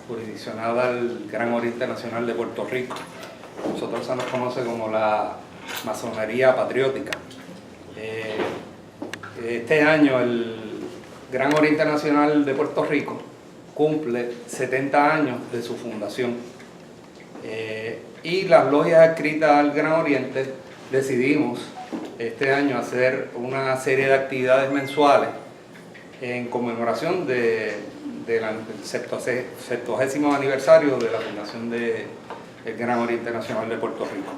jurisdiccionada al Gran Oriente Nacional de Puerto Rico. Nosotros se nos conoce como la masonería patriótica. Este año el Gran Oriente Nacional de Puerto Rico cumple 70 años de su fundación. Y las logias adscritas al Gran Oriente decidimos este año hacer una serie de actividades mensuales en conmemoración del 70º aniversario de la fundación del Gran Oriente Nacional de Puerto Rico.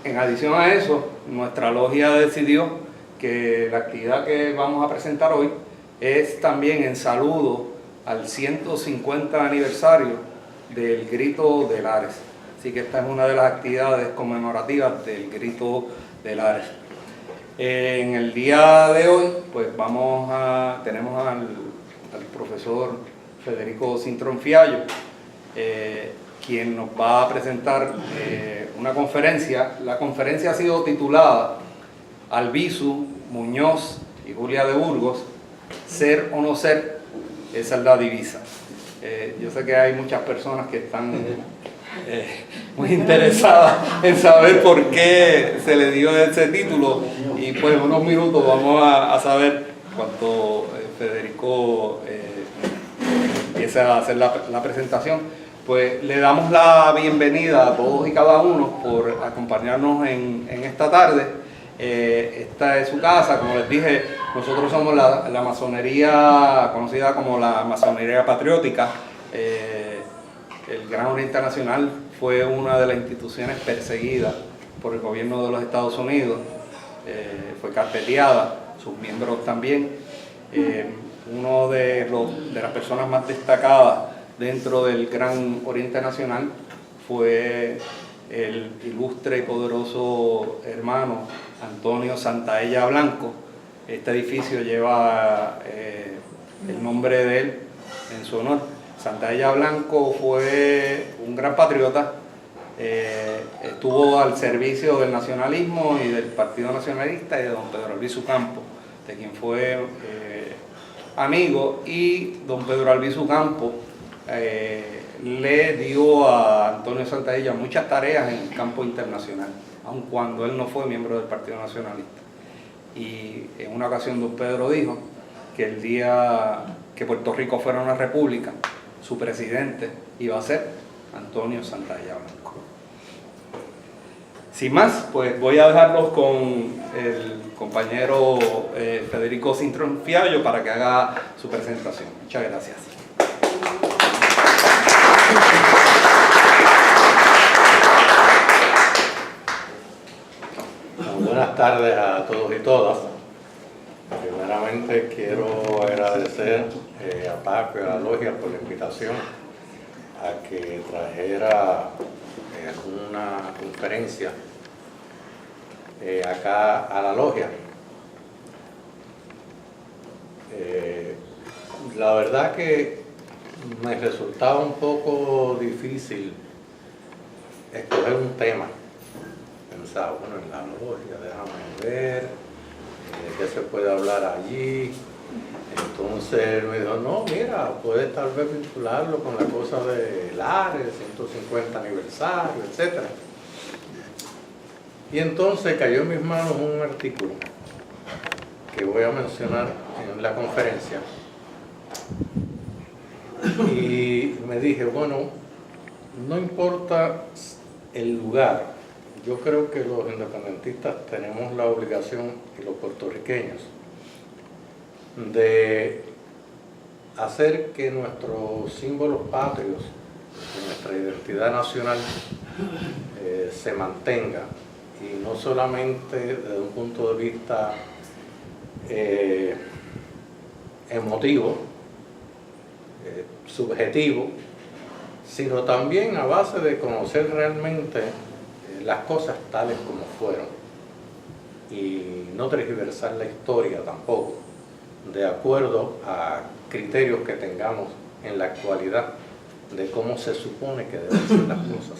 En adición a eso, nuestra logia decidió que la actividad que vamos a presentar hoy es también en saludo al 150 aniversario del Grito de Lares. Así que esta es una de las actividades conmemorativas del Grito de Lares. En el día de hoy, pues tenemos al profesor Federico Cintrón Fiallo, quien nos va a presentar una conferencia. La conferencia ha sido titulada Albizu, Muñoz y Julia de Burgos, ser o no ser, esa es la divisa. Yo sé que hay muchas personas que están muy interesadas en saber por qué se le dio ese título, y pues en unos minutos vamos a saber cuando Federico empiece a hacer la presentación. Pues le damos la bienvenida a todos y cada uno por acompañarnos en esta tarde. Esta es su casa, como les dije, nosotros somos la masonería conocida como la masonería patriótica. El Gran Oriente Nacional fue una de las instituciones perseguidas por el gobierno de los Estados Unidos, fue carpeteada, sus miembros también. Uno de las personas más destacadas dentro del Gran Oriente Nacional fue el ilustre y poderoso hermano Antonio Santaella Blanco. Este edificio lleva el nombre de él en su honor. Santaella Blanco fue un gran patriota, estuvo al servicio del nacionalismo y del Partido Nacionalista y de don Pedro Albizu Campos, de quien fue amigo, y don Pedro Albizu Campos le dio a Antonio Santaella muchas tareas en el campo internacional, aun cuando él no fue miembro del Partido Nacionalista. Y en una ocasión don Pedro dijo que el día que Puerto Rico fuera una república, su presidente iba a ser Antonio Santaella Blanco. Sin más, pues voy a dejarlos con el compañero Federico Cintrón Fiallo para que haga su presentación. Muchas gracias. Buenas tardes a todos y todas. Primeramente quiero agradecer a Paco y a la logia por la invitación a que trajera una conferencia acá a la logia. La verdad que me resultaba un poco difícil escoger un tema. Pensaba, bueno, en la logia, déjame ver de qué se puede hablar allí. Entonces me dijo, no, mira, puedes tal vez vincularlo con la cosa de Lares, 150 aniversario, etc. Y entonces cayó en mis manos un artículo que voy a mencionar en la conferencia. Y me dije, bueno, no importa el lugar, yo creo que los independentistas tenemos la obligación, y los puertorriqueños, de hacer que nuestros símbolos patrios, nuestra identidad nacional, se mantenga, y no solamente desde un punto de vista emotivo, subjetivo, sino también a base de conocer realmente las cosas tales como fueron, y no tergiversar la historia tampoco, de acuerdo a criterios que tengamos en la actualidad de cómo se supone que deben ser las cosas.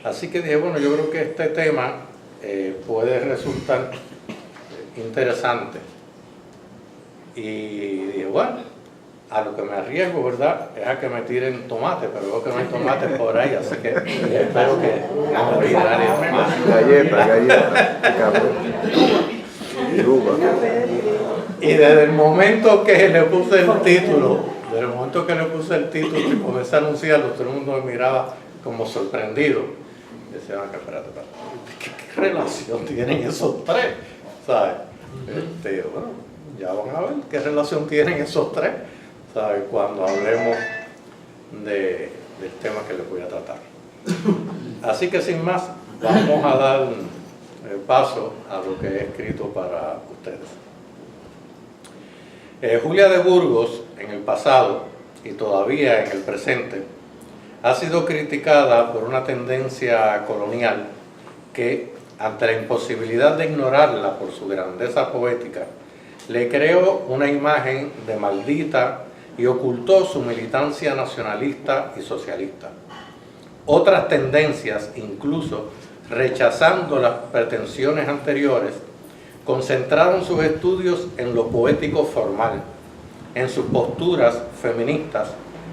Así que dije, bueno, yo creo que este tema puede resultar interesante. Y dije, bueno, a lo que me arriesgo, ¿verdad?, es a que me tiren tomate, pero veo que no hay tomates por ahí, así que espero que no me Galleta, café, yuca. Y desde el momento que le puse el título, y comencé a anunciarlo, todo el mundo me miraba como sorprendido. Decía, espérate, ¿qué relación tienen esos tres? ¿Sabes? Bueno, ya van a ver qué relación tienen esos tres, ¿sabes?, cuando hablemos del tema que les voy a tratar. Así que sin más, vamos a dar paso a lo que he escrito para ustedes. Julia de Burgos, en el pasado y todavía en el presente, ha sido criticada por una tendencia colonial que, ante la imposibilidad de ignorarla por su grandeza poética, le creó una imagen de maldita y ocultó su militancia nacionalista y socialista. Otras tendencias, incluso rechazando las pretensiones anteriores, concentraron sus estudios en lo poético formal, en sus posturas feministas,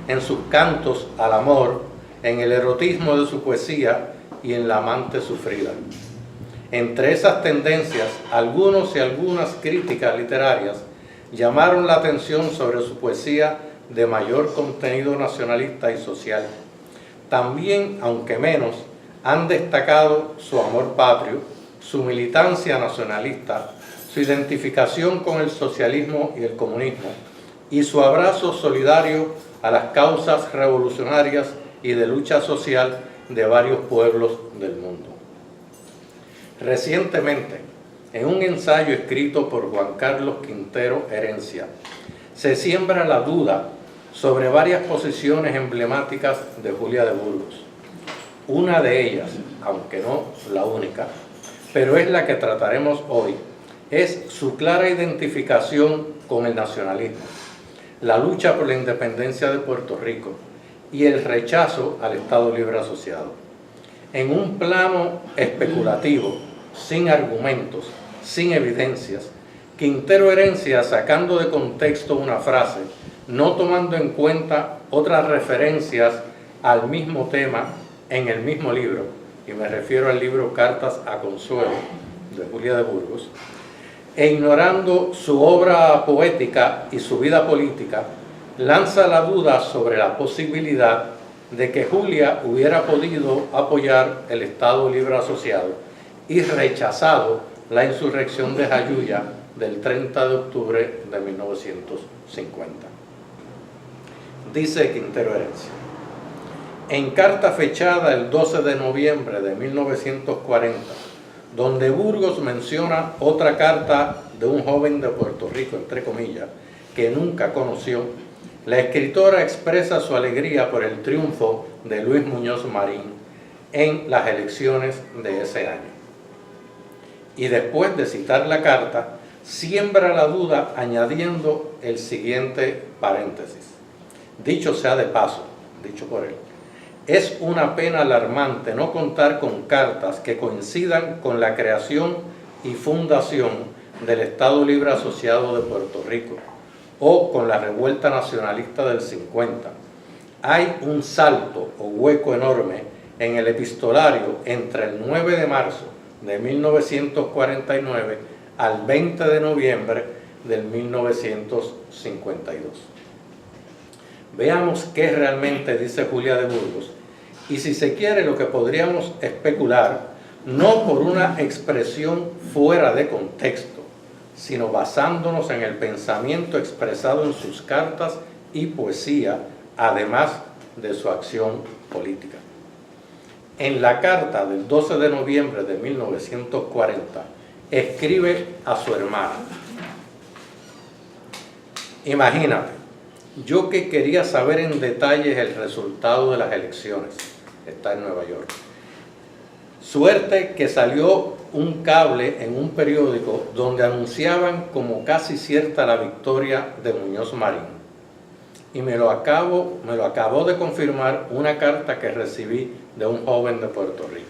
en sus cantos al amor, en el erotismo de su poesía y en la amante sufrida. Entre esas tendencias, algunos y algunas críticas literarias llamaron la atención sobre su poesía de mayor contenido nacionalista y social. También, aunque menos, han destacado su amor patrio, su militancia nacionalista, su identificación con el socialismo y el comunismo, y su abrazo solidario a las causas revolucionarias y de lucha social de varios pueblos del mundo. Recientemente, en un ensayo escrito por Juan Carlos Quintero Herencia, se siembra la duda sobre varias posiciones emblemáticas de Julia de Burgos. Una de ellas, aunque no la única, pero es la que trataremos hoy, es su clara identificación con el nacionalismo, la lucha por la independencia de Puerto Rico y el rechazo al Estado Libre Asociado. En un plano especulativo, sin argumentos, sin evidencias, Quintero Herencia, sacando de contexto una frase, no tomando en cuenta otras referencias al mismo tema en el mismo libro, y me refiero al libro Cartas a Consuelo, de Julia de Burgos, e ignorando su obra poética y su vida política, lanza la duda sobre la posibilidad de que Julia hubiera podido apoyar el Estado Libre Asociado y rechazado la insurrección de Jayuya del 30 de octubre de 1950. Dice Quintero Herencia: en carta fechada el 12 de noviembre de 1940, donde Burgos menciona otra carta de un joven de Puerto Rico, entre comillas, que nunca conoció, la escritora expresa su alegría por el triunfo de Luis Muñoz Marín en las elecciones de ese año. Y después de citar la carta, siembra la duda añadiendo el siguiente paréntesis. Dicho sea de paso, dicho por él, es una pena alarmante no contar con cartas que coincidan con la creación y fundación del Estado Libre Asociado de Puerto Rico o con la revuelta nacionalista del 50. Hay un salto o hueco enorme en el epistolario entre el 9 de marzo de 1949 al 20 de noviembre del 1952. Veamos qué realmente dice Julia de Burgos y, si se quiere, lo que podríamos especular, no por una expresión fuera de contexto, sino basándonos en el pensamiento expresado en sus cartas y poesía, además de su acción política. En la carta del 12 de noviembre de 1940, escribe a su hermana: imagínate, yo que quería saber en detalles el resultado de las elecciones, está en Nueva York. Suerte que salió un cable en un periódico donde anunciaban como casi cierta la victoria de Muñoz Marín. Y me lo acabó de confirmar una carta que recibí de un joven de Puerto Rico,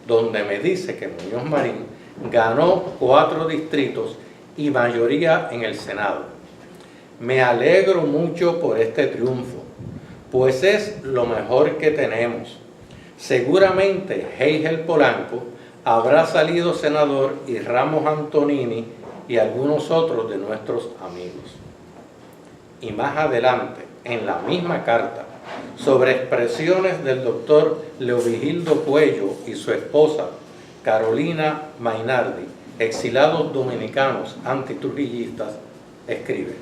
donde me dice que Muñoz Marín ganó 4 distritos y mayoría en el Senado. me alegro mucho por este triunfo, pues es lo mejor que tenemos. Seguramente Hegel Polanco habrá salido senador y Ramos Antonini y algunos otros de nuestros amigos. Y más adelante, en la misma carta, sobre expresiones del doctor Leovigildo Puello y su esposa Carolina Mainardi, exilados dominicanos antitrujillistas, escribe: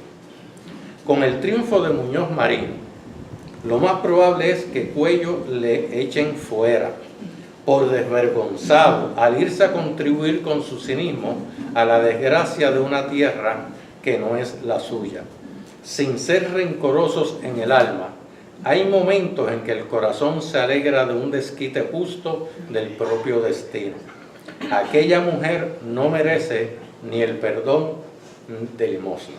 con el triunfo de Muñoz Marín, lo más probable es que Puello le echen fuera, por desvergonzado al irse a contribuir con su cinismo a la desgracia de una tierra que no es la suya. Sin ser rencorosos en el alma, hay momentos en que el corazón se alegra de un desquite justo del propio destino. Aquella mujer no merece ni el perdón de limosna.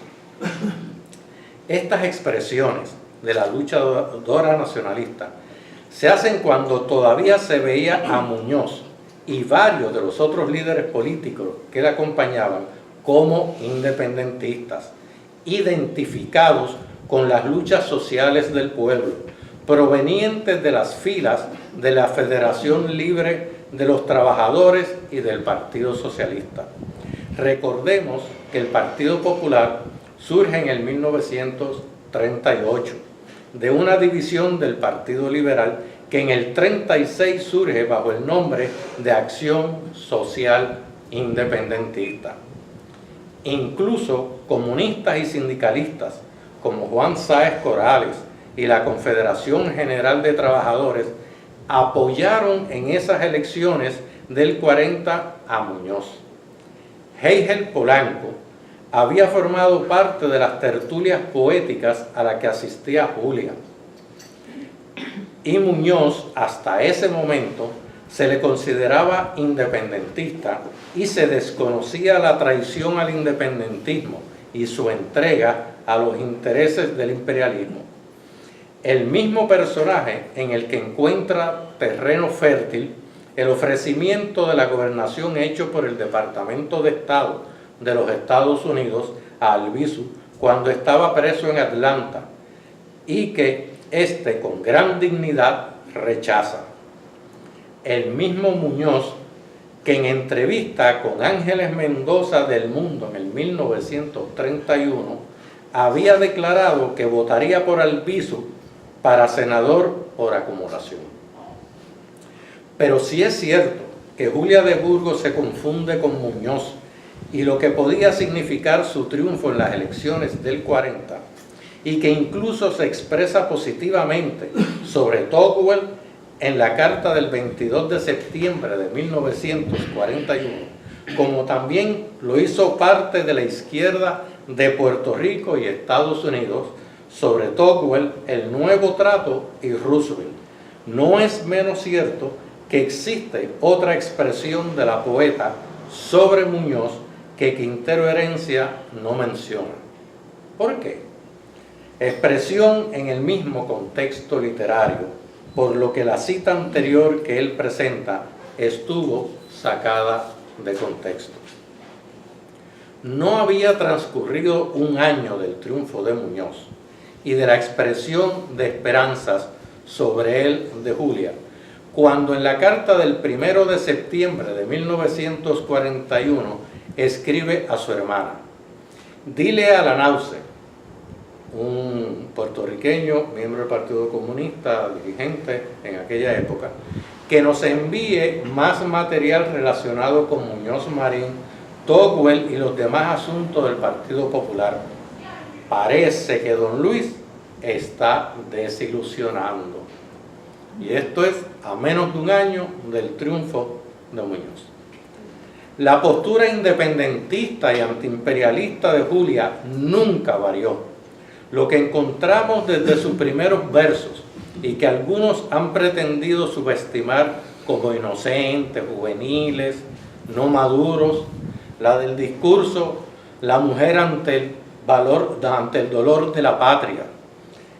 Estas expresiones de la luchadora nacionalista se hacen cuando todavía se veía a Muñoz y varios de los otros líderes políticos que le acompañaban como independentistas, identificados con las luchas sociales del pueblo, provenientes de las filas de la Federación Libre de los Trabajadores y del Partido Socialista. Recordemos que el Partido Popular surge en el 1938, de una división del Partido Liberal que en el 36 surge bajo el nombre de Acción Social Independentista. Incluso comunistas y sindicalistas como Juan Sáez Corrales y la Confederación General de Trabajadores apoyaron en esas elecciones del 40 a Muñoz. Hegel Polanco había formado parte de las tertulias poéticas a las que asistía Julia. Y Muñoz, hasta ese momento, se le consideraba independentista y se desconocía la traición al independentismo y su entrega a los intereses del imperialismo. El mismo personaje en el que encuentra terreno fértil el ofrecimiento de la gobernación hecho por el Departamento de Estado de los Estados Unidos a Albizu cuando estaba preso en Atlanta y que éste con gran dignidad rechaza. El mismo Muñoz, que en entrevista con Ángeles Mendoza del Mundo en el 1931 había declarado que votaría por Albizu para senador por acumulación. Pero sí es cierto que Julia de Burgos se confunde con Muñoz y lo que podía significar su triunfo en las elecciones del 40, y que incluso se expresa positivamente sobre Tocqueville en la carta del 22 de septiembre de 1941, como también lo hizo parte de la izquierda de Puerto Rico y Estados Unidos sobre Tocqueville, el Nuevo Trato y Roosevelt. No es menos cierto que existe otra expresión de la poeta sobre Muñoz que Quintero Herencia no menciona. ¿Por qué? Expresión en el mismo contexto literario, por lo que la cita anterior que él presenta estuvo sacada de contexto. No había transcurrido un año del triunfo de Muñoz y de la expresión de esperanzas sobre él de Julia, cuando en la carta del 1 de septiembre de 1941 escribe a su hermana: dile a Lanause, un puertorriqueño, miembro del Partido Comunista, dirigente en aquella época, que nos envíe más material relacionado con Muñoz Marín, Tocqueville y los demás asuntos del Partido Popular. Parece que don Luis está desilusionando. Y esto es a menos de un año del triunfo de Muñoz. La postura independentista y antiimperialista de Julia nunca varió. Lo que encontramos desde sus primeros versos y que algunos han pretendido subestimar como inocentes, juveniles, no maduros, la del discurso, la mujer ante el dolor de la patria.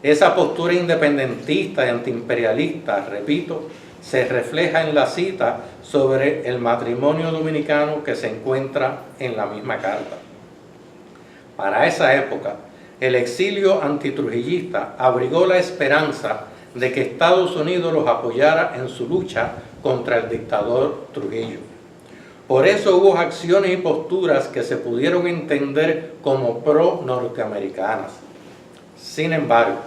Esa postura independentista y antiimperialista, repito, se refleja en la cita sobre el matrimonio dominicano que se encuentra en la misma carta. Para esa época, el exilio antitrujillista abrigó la esperanza de que Estados Unidos los apoyara en su lucha contra el dictador Trujillo. Por eso hubo acciones y posturas que se pudieron entender como pro-norteamericanas. Sin embargo,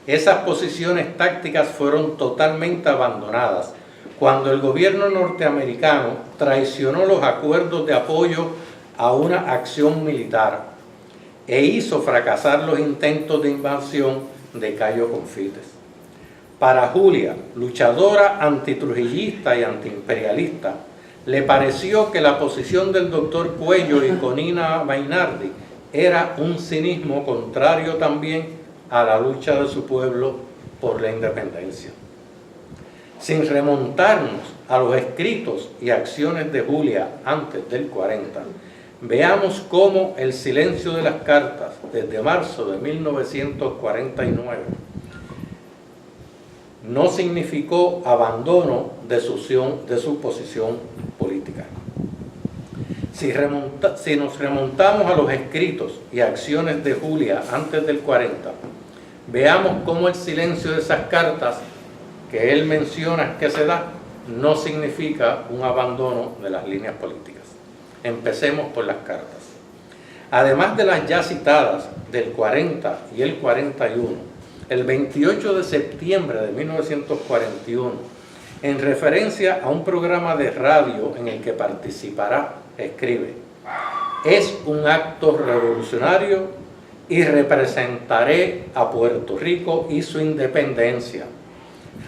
esas posiciones tácticas fueron totalmente abandonadas cuando el gobierno norteamericano traicionó los acuerdos de apoyo a una acción militar e hizo fracasar los intentos de invasión de Cayo Confites. Para Julia, luchadora antitrujillista y antiimperialista, le pareció que la posición del doctor Cuello y Conina Mainardi era un cinismo contrario también a la lucha de su pueblo por la independencia. Sin remontarnos a los escritos y acciones de Julia antes del 40, veamos cómo el silencio de las cartas desde marzo de 1949 no significó abandono de su posición política. Si nos remontamos a los escritos y acciones de Julia antes del 40, veamos cómo el silencio de esas cartas que él menciona que se da no significa un abandono de las líneas políticas. Empecemos por las cartas. Además de las ya citadas del 40 y el 41, el 28 de septiembre de 1941, en referencia a un programa de radio en el que participará, escribe: «Es un acto revolucionario y representaré a Puerto Rico y su independencia.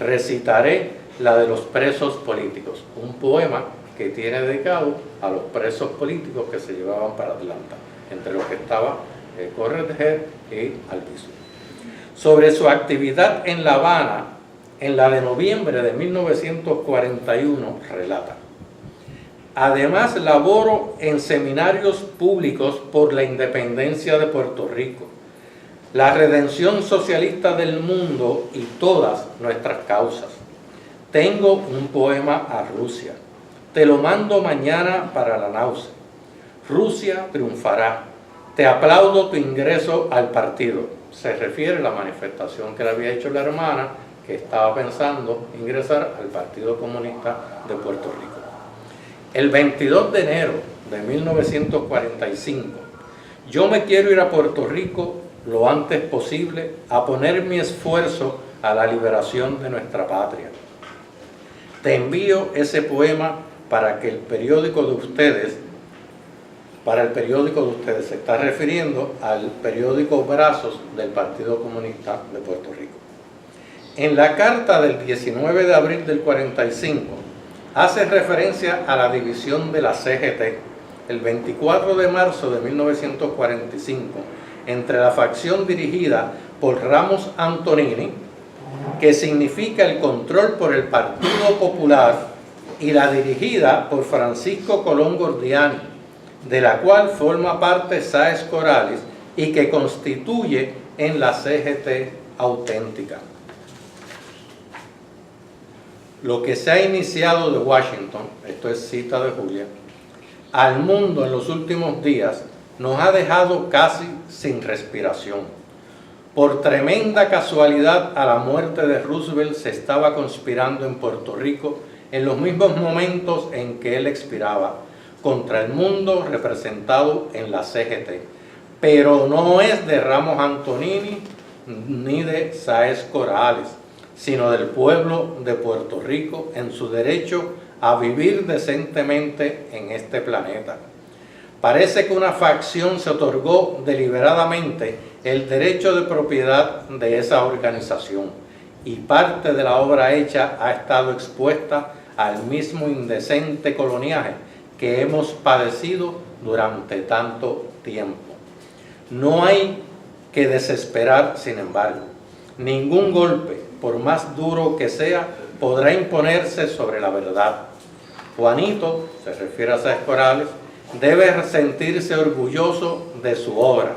Recitaré la de los presos políticos», un poema que tiene dedicado a los presos políticos que se llevaban para Atlanta, entre los que estaba Corretjer y Albizu. Sobre su actividad en La Habana, en la de noviembre de 1941, relata: «Además laboro en seminarios públicos por la independencia de Puerto Rico, la redención socialista del mundo y todas nuestras causas. Tengo un poema a Rusia. Te lo mando mañana para la náusea. Rusia triunfará. Te aplaudo tu ingreso al partido». Se refiere a la manifestación que le había hecho la hermana, que estaba pensando ingresar al Partido Comunista de Puerto Rico. El 22 de enero de 1945, yo me quiero ir a Puerto Rico lo antes posible a poner mi esfuerzo a la liberación de nuestra patria. Te envío ese poema para que el periódico de ustedes, se está refiriendo al periódico Brazos del Partido Comunista de Puerto Rico. En la carta del 19 de abril del 45, hace referencia a la división de la CGT el 24 de marzo de 1945 entre la facción dirigida por Ramos Antonini, que significa el control por el Partido Popular, y la dirigida por Francisco Colón Gordiani, de la cual forma parte Sáez Corales y que constituye en la CGT auténtica. Lo que se ha iniciado de Washington, esto es cita de Julia, al mundo en los últimos días nos ha dejado casi sin respiración. Por tremenda casualidad, a la muerte de Roosevelt se estaba conspirando en Puerto Rico en los mismos momentos en que él expiraba, contra el mundo representado en la CGT, pero no es de Ramos Antonini ni de Sáez Corales, sino del pueblo de Puerto Rico en su derecho a vivir decentemente en este planeta. Parece que una facción se otorgó deliberadamente el derecho de propiedad de esa organización y parte de la obra hecha ha estado expuesta al mismo indecente coloniaje que hemos padecido durante tanto tiempo. No hay que desesperar, sin embargo. Ningún golpe, por más duro que sea, podrá imponerse sobre la verdad. Juanito, se refiere a Sáez Corales, debe sentirse orgulloso de su obra.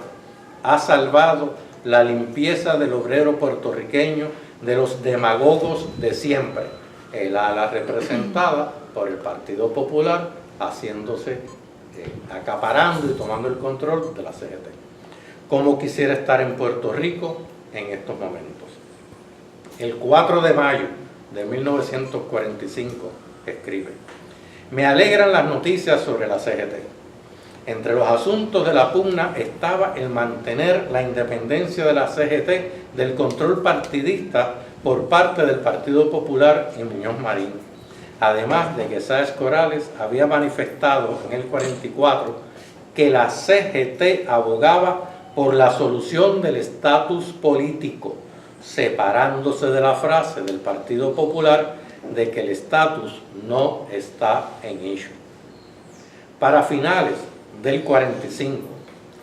Ha salvado la limpieza del obrero puertorriqueño de los demagogos de siempre, el ala representada por el Partido Popular, haciéndose, acaparando y tomando el control de la CGT. cómo quisiera estar en Puerto Rico en estos momentos. El 4 de mayo de 1945 escribe: me alegran las noticias sobre la CGT. Entre los asuntos de la pugna estaba el mantener la independencia de la CGT del control partidista por parte del Partido Popular y Muñoz Marín. Además de que Sáenz Corrales había manifestado en el 44 que la CGT abogaba por la solución del estatus político, separándose de la frase del Partido Popular de que el estatus no está en issue. Para finales del 45,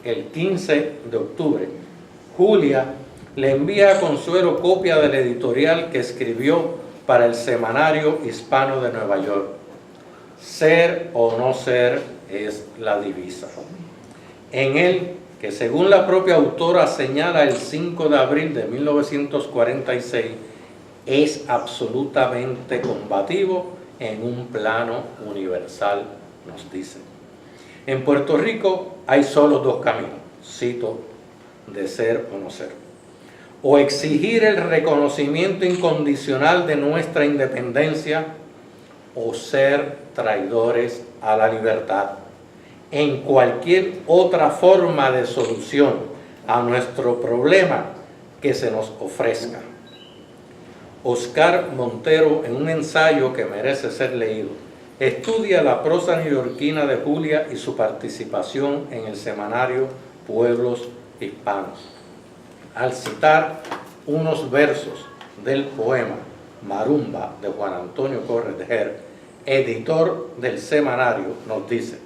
el 15 de octubre, Julia le envía a Consuelo copia del editorial que escribió para el Semanario Hispano de Nueva York. Ser o no ser es la divisa. En él, que según la propia autora señala el 5 de abril de 1946, es absolutamente combativo en un plano universal, nos dice. En Puerto Rico hay solo dos caminos, cito, de ser o no ser. O exigir el reconocimiento incondicional de nuestra independencia, o ser traidores a la libertad. En cualquier otra forma de solución a nuestro problema que se nos ofrezca. Oscar Montero, en un ensayo que merece ser leído, estudia la prosa neoyorquina de Julia y su participación en el semanario Pueblos Hispanos. Al citar unos versos del poema Marumba de Juan Antonio Corretjer, editor del semanario, nos dice: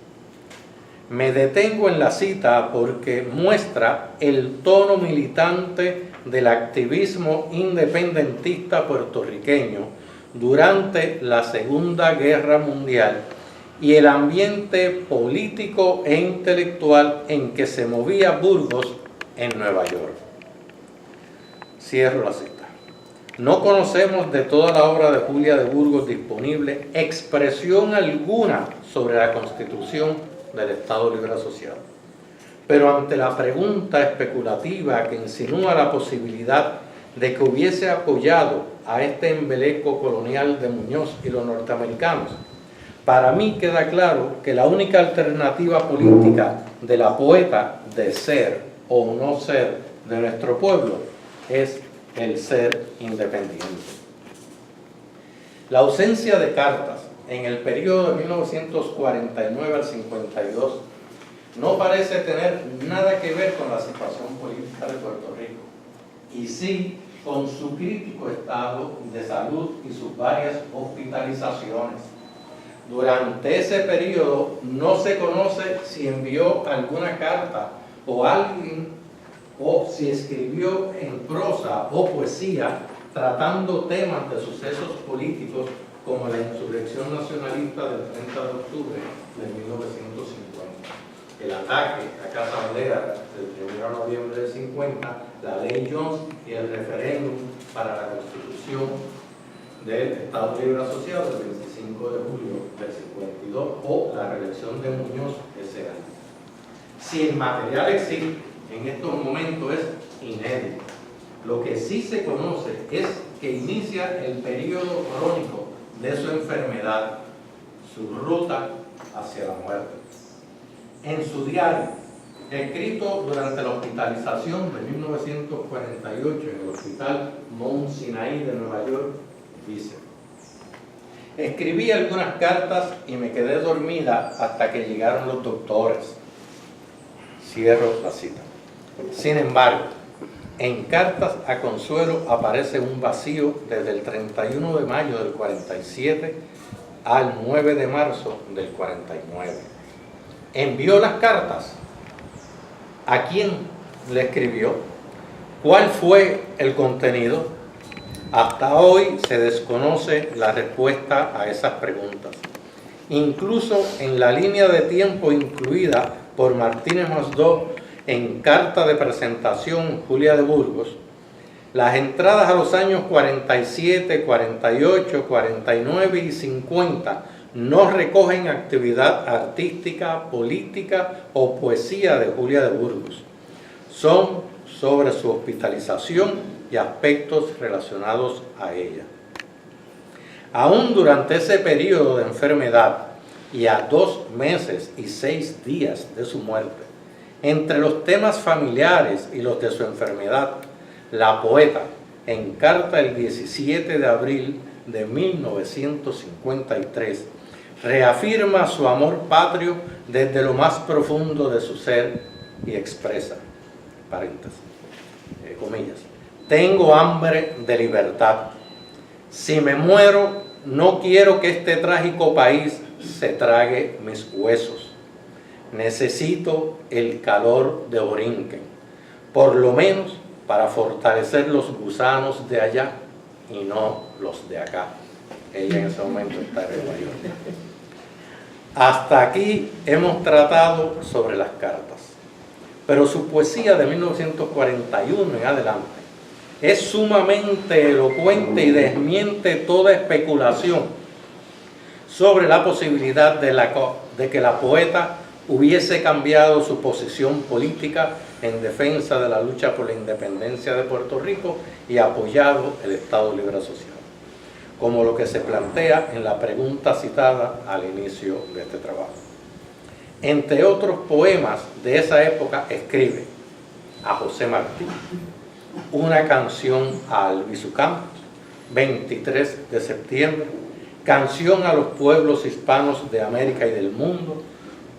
me detengo en la cita porque muestra el tono militante del activismo independentista puertorriqueño durante la Segunda Guerra Mundial y el ambiente político e intelectual en que se movía Burgos en Nueva York. Cierro la cita. No conocemos de toda la obra de Julia de Burgos disponible expresión alguna sobre la Constitución del Estado Libre Asociado. Pero ante la pregunta especulativa que insinúa la posibilidad de que hubiese apoyado a este embeleco colonial de Muñoz y los norteamericanos, para mí queda claro que la única alternativa política de la poeta de ser o no ser de nuestro pueblo es el ser independiente. La ausencia de cartas en el periodo de 1949 al 52 no parece tener nada que ver con la situación política de Puerto Rico, y sí con su crítico estado de salud y sus varias hospitalizaciones. Durante ese periodo no se conoce si envió alguna carta o alguien, o si escribió en prosa o poesía tratando temas de sucesos políticos como la insurrección nacionalista del 30 de octubre de 1950, el ataque a Casa Bandera del 1 de noviembre del 50, la ley Jones y el referéndum para la constitución del Estado Libre Asociado del 25 de julio del 52 o la reelección de Muñoz ese año. Si el material existe en estos momentos es inédito. Lo que sí se conoce es que inicia el periodo crónico de su enfermedad, su ruta hacia la muerte. En su diario, escrito durante la hospitalización de 1948 en el Hospital Mount Sinai de Nueva York, dice: escribí algunas cartas y me quedé dormida hasta que llegaron los doctores. Cierro la cita. Sin embargo, en cartas a Consuelo aparece un vacío desde el 31 de mayo del 47 al 9 de marzo del 49. ¿Envió las cartas? ¿A quién le escribió? ¿Cuál fue el contenido? Hasta hoy se desconoce la respuesta a esas preguntas. Incluso en la línea de tiempo incluida por Martínez Masdó en carta de presentación Julia de Burgos, las entradas a los años 47, 48, 49 y 50 no recogen actividad artística, política o poesía de Julia de Burgos. son sobre su hospitalización y aspectos relacionados a ella. Aún durante ese periodo de enfermedad y a 2 meses y 6 días de su muerte, entre los temas familiares y los de su enfermedad, la poeta, en carta del 17 de abril de 1953, reafirma su amor patrio desde lo más profundo de su ser y expresa, paréntesis, comillas, tengo hambre de libertad. Si me muero, no quiero que este trágico país se trague mis huesos. Necesito el calor de Borinquen, por lo menos para fortalecer los gusanos de allá y no los de acá. Ella en ese momento está en Nueva York. Hasta aquí hemos tratado sobre las cartas, pero su poesía de 1941 en adelante es sumamente elocuente y desmiente toda especulación sobre la posibilidad de que la poeta hubiese cambiado su posición política en defensa de la lucha por la independencia de Puerto Rico y apoyado el Estado Libre Asociado, como lo que se plantea en la pregunta citada al inicio de este trabajo. Entre otros poemas de esa época escribe a José Martí, una canción a Albizu Campos, 23 de septiembre, canción a los pueblos hispanos de América y del mundo,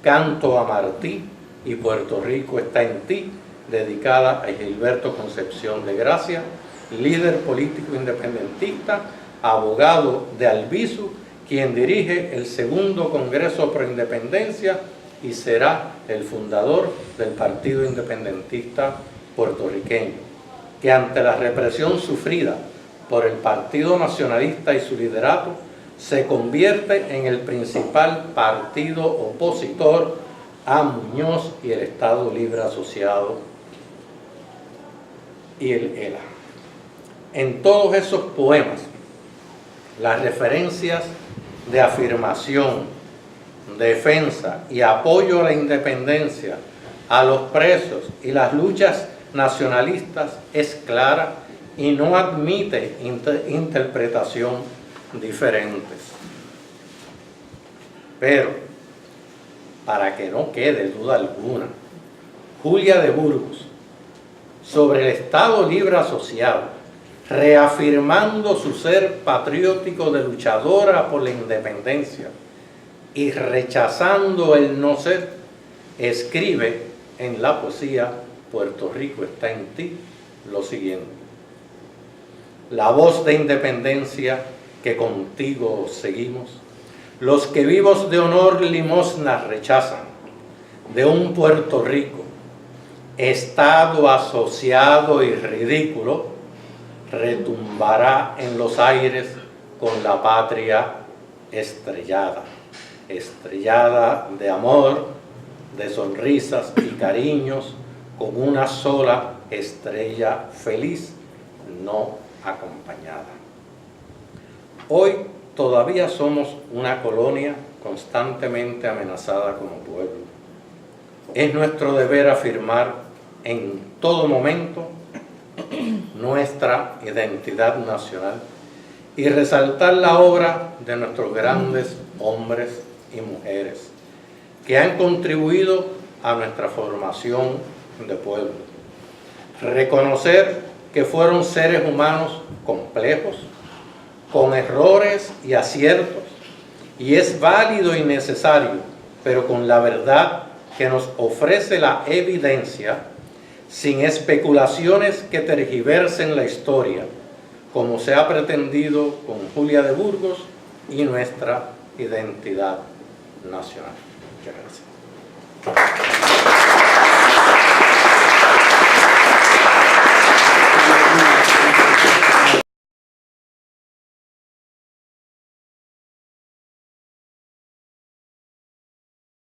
canto a Martí y Puerto Rico está en ti, dedicada a Gilberto Concepción de Gracia, líder político independentista, abogado de Albizu, quien dirige el segundo Congreso Pro Independencia y será el fundador del Partido Independentista Puertorriqueño, que ante la represión sufrida por el Partido Nacionalista y su liderato, se convierte en el principal partido opositor a Muñoz y el Estado Libre Asociado y el ELA. En todos esos poemas, las referencias de afirmación, defensa y apoyo a la independencia, a los presos y las luchas nacionalistas es clara y no admite interpretación diferentes. Pero, para que no quede duda alguna, Julia de Burgos, sobre el Estado Libre Asociado, reafirmando su ser patriótico de luchadora por la independencia y rechazando el no ser, escribe en la poesía Puerto Rico está en ti lo siguiente: la voz de independencia que contigo seguimos, los que vivos de honor limosnas rechazan, de un Puerto Rico, Estado asociado y ridículo, retumbará en los aires con la patria estrellada, estrellada de amor, de sonrisas y cariños, con una sola estrella feliz, no acompañada. Hoy todavía somos una colonia constantemente amenazada como pueblo. Es nuestro deber afirmar en todo momento nuestra identidad nacional y resaltar la obra de nuestros grandes hombres y mujeres que han contribuido a nuestra formación de pueblo. Reconocer que fueron seres humanos complejos, con errores y aciertos, y es válido y necesario, pero con la verdad que nos ofrece la evidencia, sin especulaciones que tergiversen la historia, como se ha pretendido con Julia de Burgos y nuestra identidad nacional. Muchas gracias.